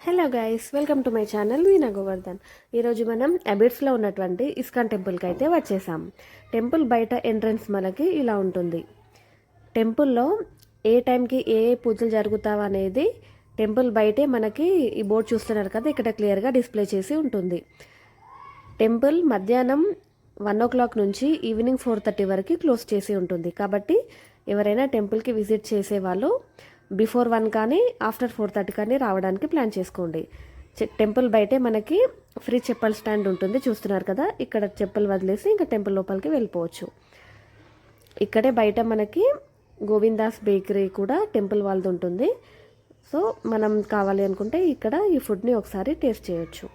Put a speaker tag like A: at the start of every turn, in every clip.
A: Hello guys, welcome to my channel Veena Govardhan. ఈరోజు మనం అబిడ్స్లో ఉన్నటువంటి ఇస్కాన్ టెంపుల్కి అయితే వచ్చేసాం. టెంపుల్ బయట ఎంట్రన్స్ మనకి ఇలా ఉంటుంది. టెంపుల్లో ఏ టైంకి ఏ పూజలు జరుగుతావు అనేది టెంపుల్ బయటే మనకి ఈ బోర్డు చూస్తున్నారు కదా, ఇక్కడ క్లియర్గా డిస్ప్లే చేసి ఉంటుంది. టెంపుల్ మధ్యాహ్నం 1 o'clock నుంచి ఈవినింగ్ 4:30 వరకు క్లోజ్ చేసి ఉంటుంది. కాబట్టి ఎవరైనా టెంపుల్కి విజిట్ చేసే వాళ్ళు బిఫోర్ 1 కానీ ఆఫ్టర్ 4:30 కానీ రావడానికి ప్లాన్ చేసుకోండి. టెంపుల్ బయటే మనకి ఫ్రీ చెప్పల్ స్టాండ్ ఉంటుంది, చూస్తున్నారు కదా. ఇక్కడ చెప్పులు వదిలేసి ఇంకా టెంపుల్ లోపలికి వెళ్ళిపోవచ్చు. ఇక్కడే బయట మనకి గోవిందాస్ బేకరీ కూడా టెంపుల్ వాళ్ళది ఉంటుంది. సో మనం కావాలి అనుకుంటే ఇక్కడ ఈ ఫుడ్ని ఒకసారి టేస్ట్ చేయొచ్చు.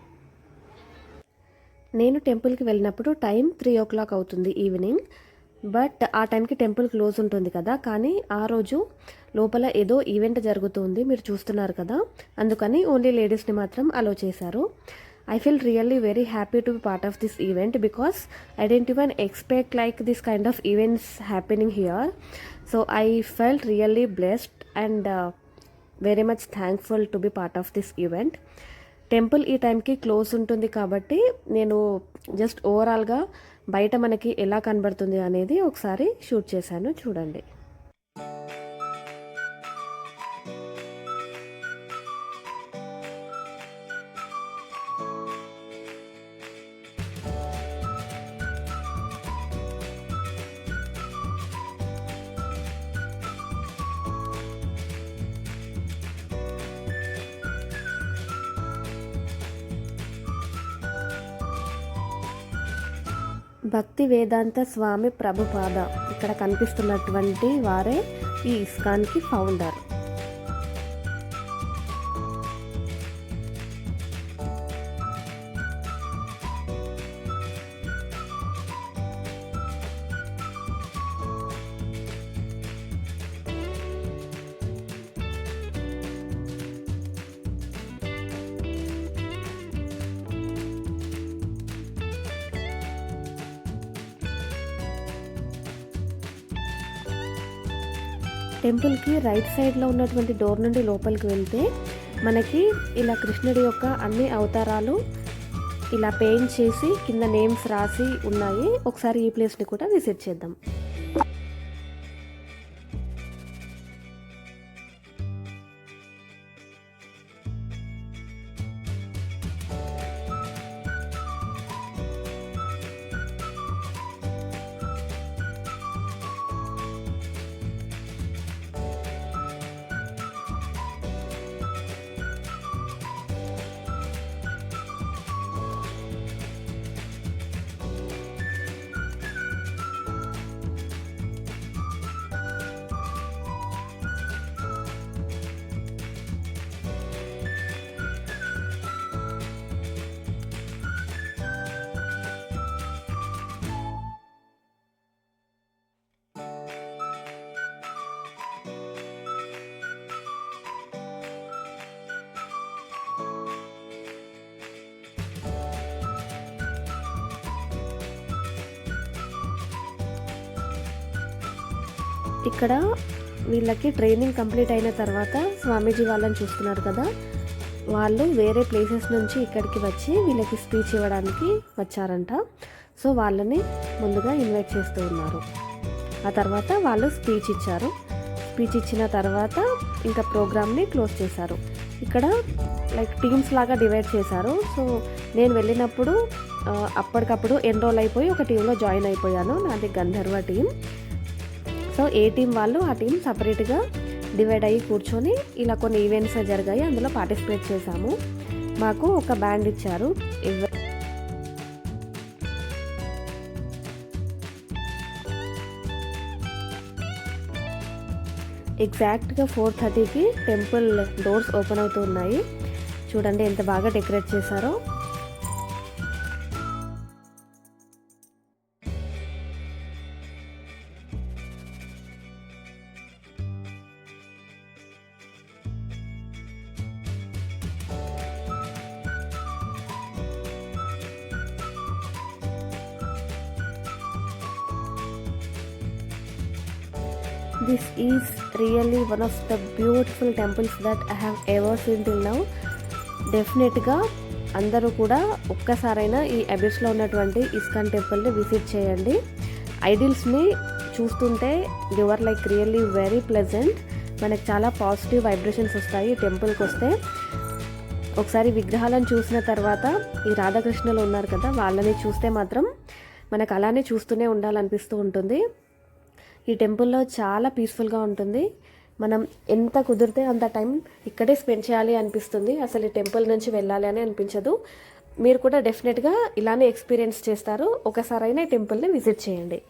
A: నేను టెంపుల్కి వెళ్ళినప్పుడు టైం 3 o'clock అవుతుంది ఈవినింగ్. బట్ ఆ టైంకి టెంపుల్ క్లోజ్ ఉంటుంది కదా, కానీ ఆ రోజు లోపల ఏదో ఈవెంట్ జరుగుతుంది, మీరు చూస్తున్నారు కదా. అందుకని ఓన్లీ లేడీస్ని మాత్రం అలో చేశారు. I feel really very happy to be part of this event because I didn't even expect like this kind of events happening here. So I felt really blessed and very much thankful to be part of this event. Temple ఈ టైంకి close ఉంటుంది కాబట్టి నేను just ఓవరాల్గా బయట మనకి ఎలా కనబడుతుంది అనేది ఒకసారి షూట్ చేశాను, చూడండి. భక్తి వేదాంత స్వామి ప్రభుపాద ఇక్కడ కనిపిస్తున్నటువంటి వారే ఈ ఇస్కాన్కి ఫౌండర్. టెంపుల్కి రైట్ సైడ్లో ఉన్నటువంటి డోర్ నుండి లోపలికి వెళ్తే మనకి ఇలా కృష్ణుడి యొక్క అన్ని అవతారాలు ఇలా పెయింట్ చేసి కింద నేమ్స్ రాసి ఉన్నాయి. ఒకసారి ఈ ప్లేస్ని కూడా విజిట్ చేద్దాం. ఇక్కడ వీళ్ళకి ట్రైనింగ్ కంప్లీట్ అయిన తర్వాత స్వామీజీ వాళ్ళని చూస్తున్నారు కదా, వాళ్ళు వేరే ప్లేసెస్ నుంచి ఇక్కడికి వచ్చి వీళ్ళకి స్పీచ్ ఇవ్వడానికి వచ్చారంట. సో వాళ్ళని ముందుగా ఇన్వైట్ చేస్తూ ఉన్నారు. ఆ తర్వాత వాళ్ళు స్పీచ్ ఇచ్చారు. స్పీచ్ ఇచ్చిన తర్వాత ఇంకా ప్రోగ్రామ్ని క్లోజ్ చేశారు. ఇక్కడ లైక్ టీమ్స్ లాగా డివైడ్ చేశారు. సో నేను వెళ్ళినప్పుడు అప్పటికప్పుడు ఎన్రోల్ అయిపోయి ఒక టీంలో జాయిన్ అయిపోయాను. నాది గంధర్వ టీం. సో ఏ టీం వాళ్ళు ఆ టీం సపరేట్గా డివైడ్ అయ్యి కూర్చొని ఇలా కొన్ని ఈవెంట్స్ జరిగాయి, అందులో పార్టిసిపేట్ చేశాము. మాకు ఒక బ్యాండ్ ఇచ్చారు. ఎగ్జాక్ట్గా 4:30కి టెంపుల్ డోర్స్ ఓపెన్ అవుతున్నాయి. చూడండి ఎంత బాగా డెకరేట్ చేశారో. This is really one of the beautiful temples that I have ever seen till now. డెఫినెట్గా అందరూ కూడా ఒక్కసారైనా ఈ అబిడ్స్లో ఉన్నటువంటి ఇస్కాన్ టెంపుల్ని విజిట్ చేయండి. ఐడిల్స్ని చూస్తుంటే your like really very pleasant. మనకు చాలా పాజిటివ్ వైబ్రేషన్స్ వస్తాయి టెంపుల్కి వస్తే. ఒకసారి విగ్రహాలను చూసిన తర్వాత ఈ రాధాకృష్ణలు ఉన్నారు కదా, వాళ్ళని చూస్తే మాత్రం మనకు అలానే చూస్తూనే ఉండాలనిపిస్తూ ఉంటుంది. ఈ టెంపుల్లో చాలా పీస్ఫుల్గా ఉంటుంది. మనం ఎంత కుదిరితే అంత టైం ఇక్కడే స్పెండ్ చేయాలి అనిపిస్తుంది. అసలు ఈ టెంపుల్ నుంచి వెళ్ళాలి అని అనిపించదు. మీరు కూడా డెఫినెట్గా ఇలానే ఎక్స్పీరియన్స్ చేస్తారు. ఒకసారైనా ఈ టెంపుల్ని విజిట్ చేయండి.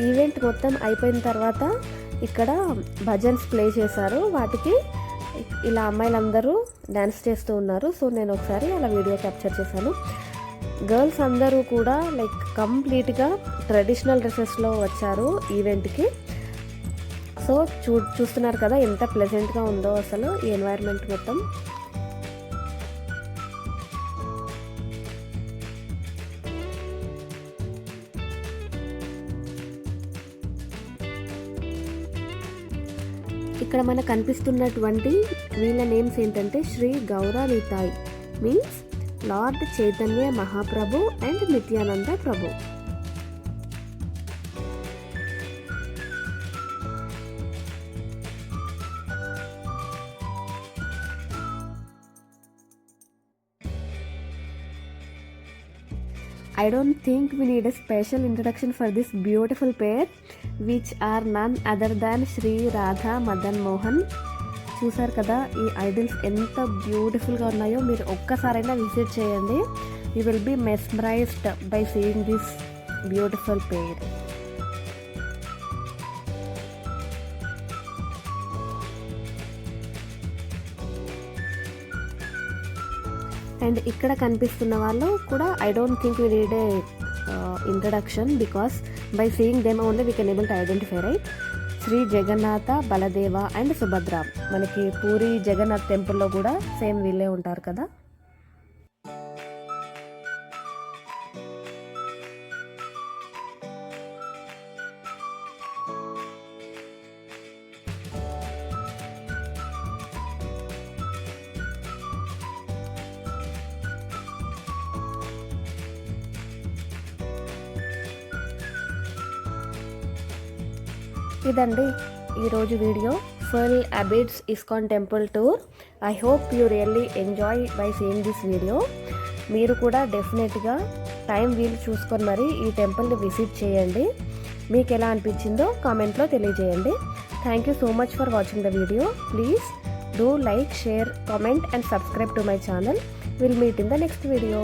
A: ఈవెంట్ మొత్తం అయిపోయిన తర్వాత ఇక్కడ భజన్స్ ప్లే చేశారు. వాటికి ఇలా అమ్మాయిలందరూ డ్యాన్స్ చేస్తూ ఉన్నారు. సో నేను ఒకసారి అలా వీడియో క్యాప్చర్ చేశాను. గర్ల్స్ అందరూ కూడా లైక్ కంప్లీట్గా ట్రెడిషనల్ డ్రెస్సెస్లో వచ్చారు ఈవెంట్కి. సో చూస్తున్నారు కదా ఎంత ప్లెజెంట్గా ఉందో అసలు ఈ ఎన్వైర్న్మెంట్ మొత్తం. ఇక్కడ మనకు కనిపిస్తున్నటువంటి వీళ్ళ నేమ్స్ ఏంటంటే Sri Gauranitai means lord Chaitanya Mahaprabhu and Nityananda Prabhu. I don't think we need a special introduction for this beautiful pair, which are none other than Sri Radha Madan Mohan. చూసారు కదా ఈ ఐడిల్స్ ఎంత బ్యూటిఫుల్గా ఉన్నాయో. మీరు ఒక్కసారైనా విజిట్ చేయండి. You will be mesmerised by seeing this beautiful pair. And ఇక్కడ కనిపిస్తున్న వాళ్ళు కూడా I don't think we need a introduction because by seeing them only we can able to identify right. Shri Jagannatha Baladeva and Subhadra. మనకి పూరి జగన్నాథ్ టెంపుల్లో కూడా సేమ్ వీళ్ళే ఉంటారు కదా. ఇదండి ఈరోజు video, full Abids ISKCON temple tour. I hope you really enjoy by seeing this video. మీరు కూడా డెఫినెట్గా టైం వీలు చూసుకొని మరి ఈ టెంపుల్ని విజిట్ చేయండి. మీకు ఎలా అనిపించిందో కామెంట్లో తెలియజేయండి. Thank you so much for watching the video. Please do like, share, comment and subscribe to my channel. Will meet in the next video.